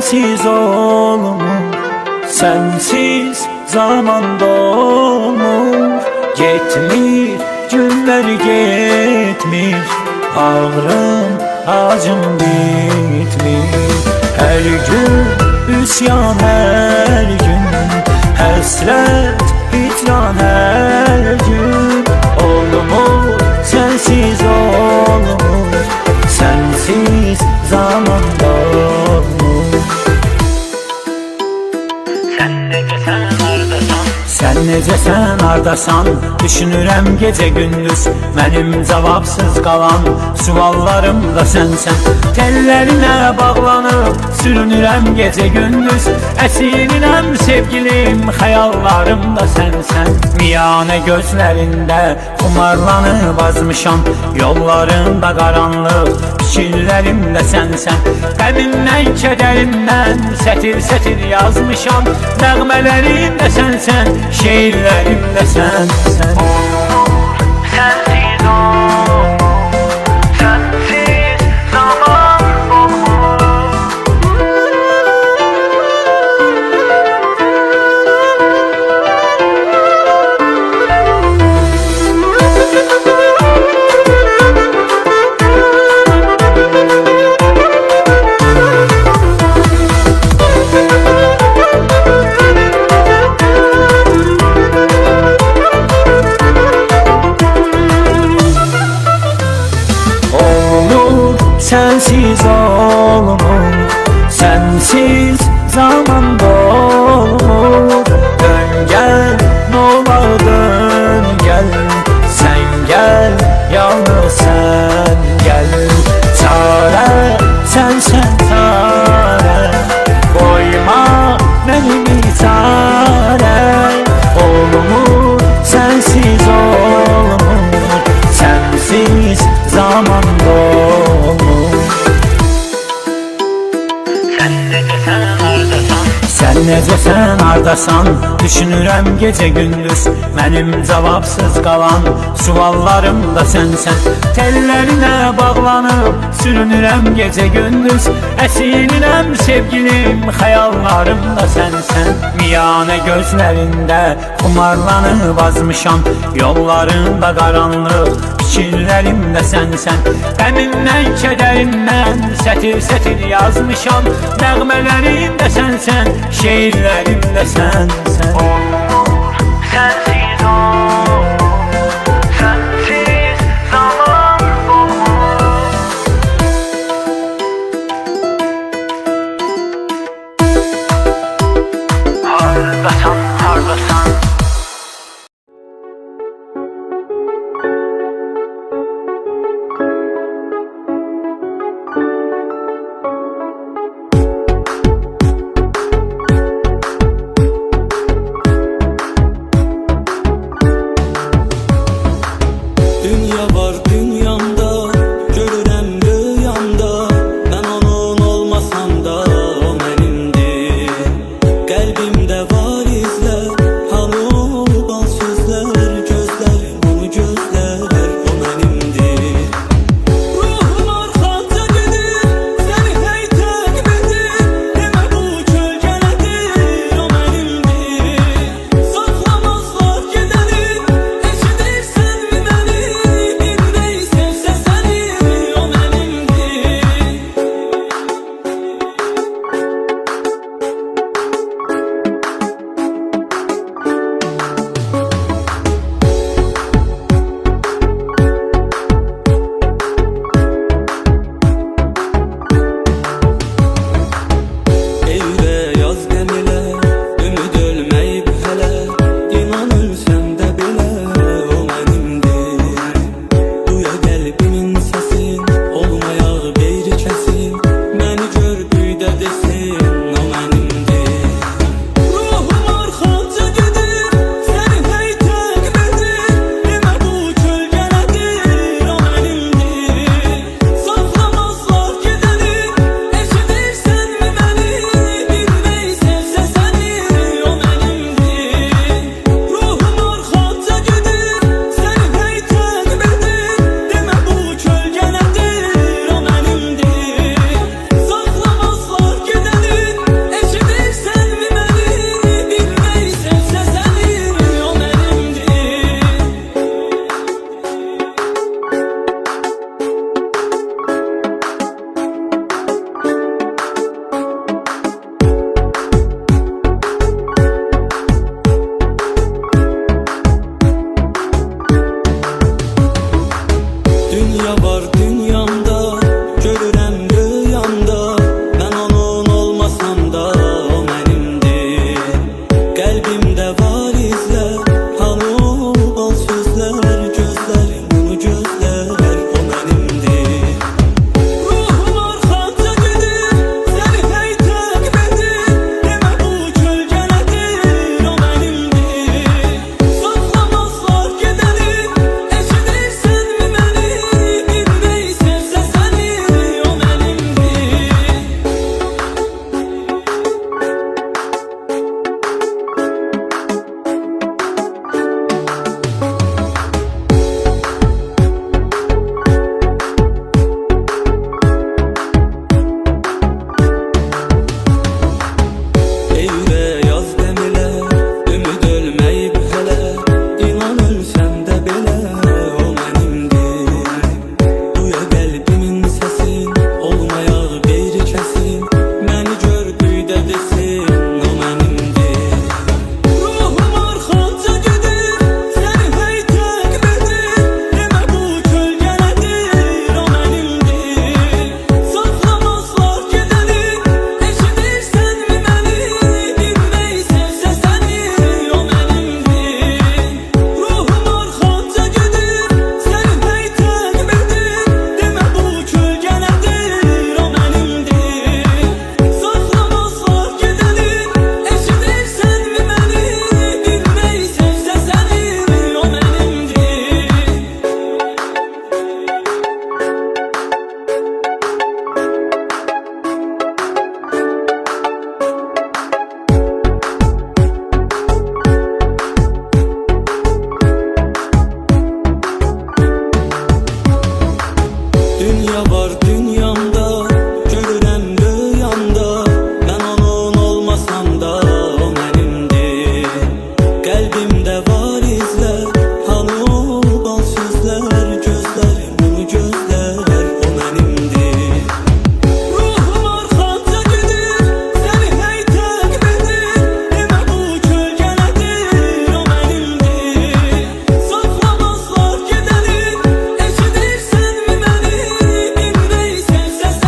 sensiz olmur, sensiz zaman dolmur. Getmir günler getmir, ağrım acım bitmir. Her gün üsyan, her gün həsrət, hicran her gün. Olmur sensiz olmur, sensiz zaman dolmur. Sen necəsən hardasan, düşünürəm gecə gündüz. Mənim cavabsız qalan suallarım da sənsən. Tellərinə bağlanıb sürünürəm gecə gündüz. Əsirəm sevgilim, xəyallarım da sənsən. Miyanə gözlərində xumarlanıb azmışam, yollarında qaranlıq, fikirlərimdə sənsən. Qəmimdən, kədərimdən sətir-sətir yazmışam, nəğmələrimdə sənsən, şeirlərimdə sənsən. Sensiz olmur, sensiz zaman olmur. Sensiz olmur, sensiz zaman dolmur. Dön gel, nolar dön gel, sen gel, yalnız sen gel. Çare, sensen çare, koyma benim çare. Olmur, sensiz olmur, sensiz zaman dolmur. Sen necəsən hardasan, düşünürəm gecə gündüz. Mənim cavabsız qalan suallarım da sənsən. Tellərinə bağlanıb sürünürəm gecə gündüz. Əsirəm sevgilim, xəyallarım da sənsən. Miyanə gözlərində xumarlanıb azmışam, yollarında qaranlıq, fikirlərimdə sənsən. Qəmimdən, kədərimdən sətir-sətir yazmışam, nəğmələrimdə sənsən, şeirlərimdə sənsən. Sensiz olmur, sensiz zaman olmur. Hardasan, hardasan. var dünyamda, görürəm rüyamda. Mən onun olmasam da o mənimdir. Qəlbimdə var izlər, hanı o bal sözlər. Gözlərim onu gözlər, o mənimdir. Ruhum arxanca gedir, səni hey təqib edir. Demə bu kölgələdir, o mənimdir. Saxlamazlar gedəni, eşidirsənmi məni? Dinləysən səsimi,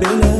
belə